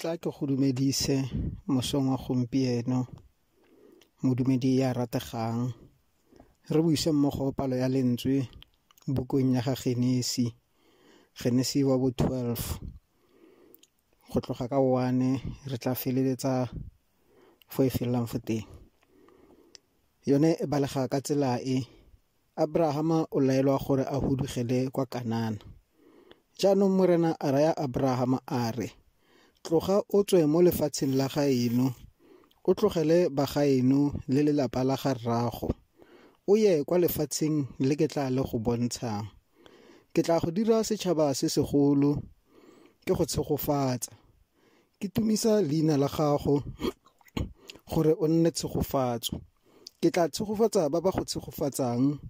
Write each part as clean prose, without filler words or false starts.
tla ke go dumedise mosong wa gompieno modumedi ya rategang re buise mmogo palo ya lentswe bukong ya ga Genesi wa bo 12 go tloga ka 1 re tla feleletsa fo e felelang fo teng. Yone e balega ka tsela e Abrahama o laelwa gore a hudugele kwa Kanana. Jaanong morena a raya Abrahama a re, tloga o tswe mo lefatsheng la gaeno, o tlogele bagaeno le lelapa la ga rrago, o ye kwa lefatsheng le ke tla le go bontshang. Ke tla go dira setšhaba se segolo, ke go tshegofatsa, ke tumisa leina la gago gore o nne tshegofatso. Ke tla tshegofatsa ba ba go tshegofatsang,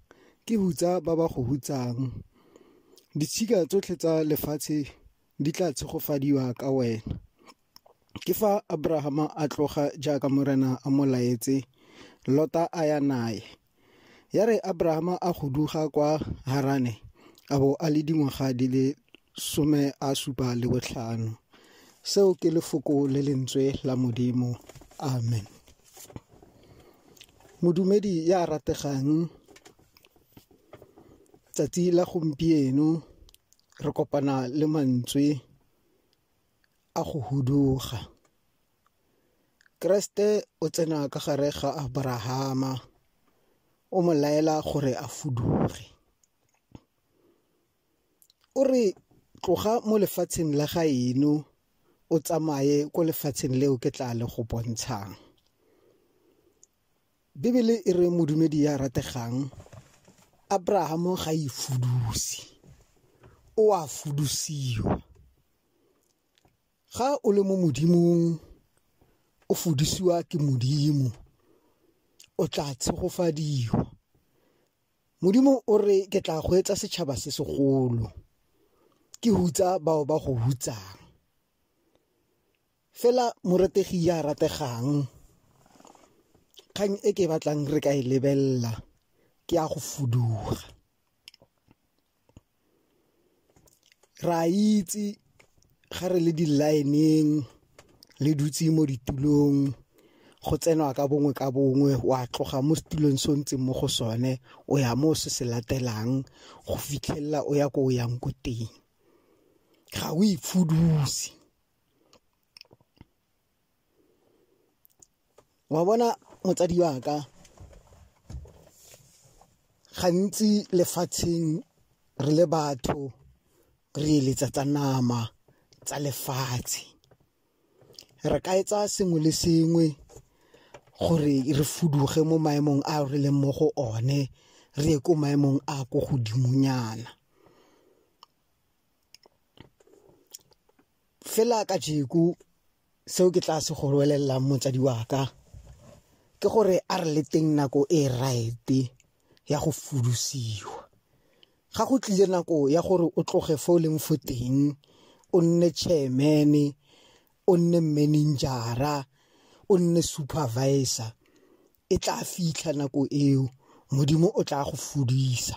ke hutsa ba ba go hutsang. Ditshika tsotlhe tsa lefatshe di tla tshegofadiwa ka wena. Ke fa Abrahama a tloga jaaka morena a mo laetse, Lota a ya naye. Ya re Abrahama a huduga kwa Harane, a bo a le dingwaga di le 75. Seo ke lefoko le lentswe la Modimo. Amen. Modumedi ya rategang, tsatsi la gompieno re kopana le mantswe a go huduga. Kriste o tsena ka gare ga Abrahama, o mo laela gore a fuduge. O re tloga mo lefatsheng la gaeno, o tsamaye ko lefatsheng leo ke tla le go bontshang. Bibele e re modumedi ya rategang, Abrahama ga ifudusi, o a fudusiwa. Ga o le mo modimong, o fudusiwa ke modimo, o tla tshegofadiwa. Modimo o re ke tla go etsa setšhaba se segolo, ke hutsa bao ba go hutsang. Fela morategi ya rategang, kgang e ke batlang re ka e lebella ke a go fuduga. Ra itse ga re le di-line-eng le dutse mo ditulong, go tsenwa ka bongwe wa tloga mo setulong se o ntseng mo go sone o ya mo se se latelang go fitlhelela o ya ko o yang ko teng. Ga o ifudusi. Wa bona motsadi wa ka, gantsi lefatsheng re le batho re eletsa tsa nama tsa lefatshe. Re ka etsa sengwe le sengwe gore re fuduge mo maemong a re leng mo go one, re ye ko maemong a ko godimonyana. Fela ka jeku seo ke tla se go rwelelang motsadi wa ka ke gore a re le teng nako e right ya go fudusiwa. Ga go tlile nako ya gore o tloge fo o leng fo teng, o nne chairman, o nne manager, o nne supervisor, e tla fitlha nako eo modimo o tla go fudisa.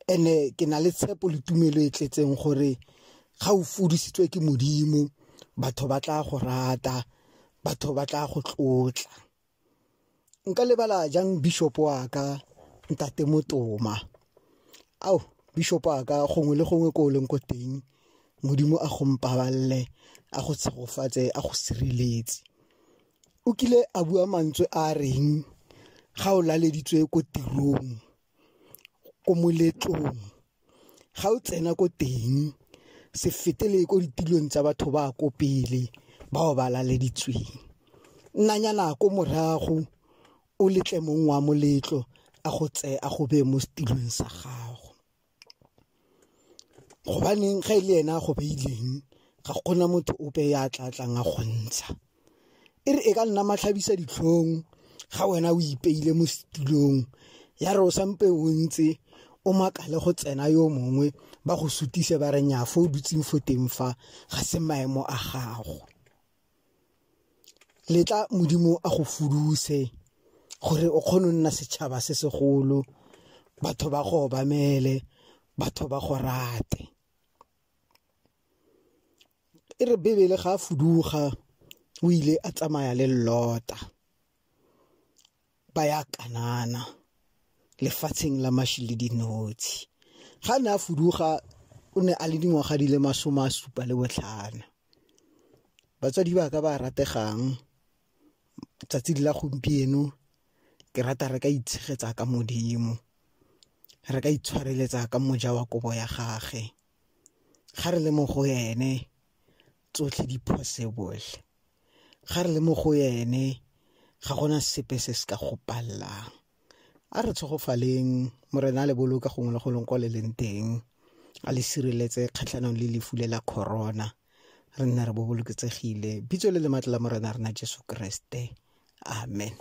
Ene ke na le tshepo le tumelo e tletseng gore ga o fudisitswe ke modimo, batho ba tla go rata, batho ba tla go tlotla. Nka lebala jang bishop wa ka Ntate Motoma. Bishop wa ka gongwe le gongwe ko o leng ko teng, modimo a go mpaballe, a go tshegofatse, a go sireletse. O kile a bua mantswe a reng ga o laleditswe ko tirong, ko moletlong, ga o tsena ko teng, se fetele ko ditilong tsa batho ba ko pele bao ba laleditsweng. Nnanyana ko morago o letle mong wa moletlo a go tse a go be mo setilong sa gago. Gobaneng ga ile ena go beileng, ga gona motho ope ya tlatlang a go ntsha. E re e ka nna matlhabisa ditlhong ga wena o ipeile mo setilong, ya re o sampe o ntse o makale go tsena yo mongwe ba go sutise ba re nya fo o dutseng fo teng fa ga se maemo a gago. Letla modimo a go fuduse gore o kgone nna setšhaba se segolo, batho ba go obamele, batho ba go rate. e re Bebele ga a fuduga o ile a tsamaya le Lota ba ya Kanana lefatsheng la maši le dinotshi. Ga ne a fuduga o ne a le dingwaga di le 75. Batswadi ba ka ba rategang, tsatsi la gompieno ke rata re ka itshegetsa ka Modimo, re ka itshwareletsa ka moja wa kobo ya gage. Ga re le mo go ene tsotlhe di possible, ga re le mo go ene ga gona sepe se se ka go pallang. A re tshogofaleng, Morena a le boloka gongwe le go leng kwa le leng teng, a le sireletse kgatlhanong le lefu le la corona. Re nne re bo boloketsegile. Bitso le le maatla la Morena rena Jesu Kriste. Amen.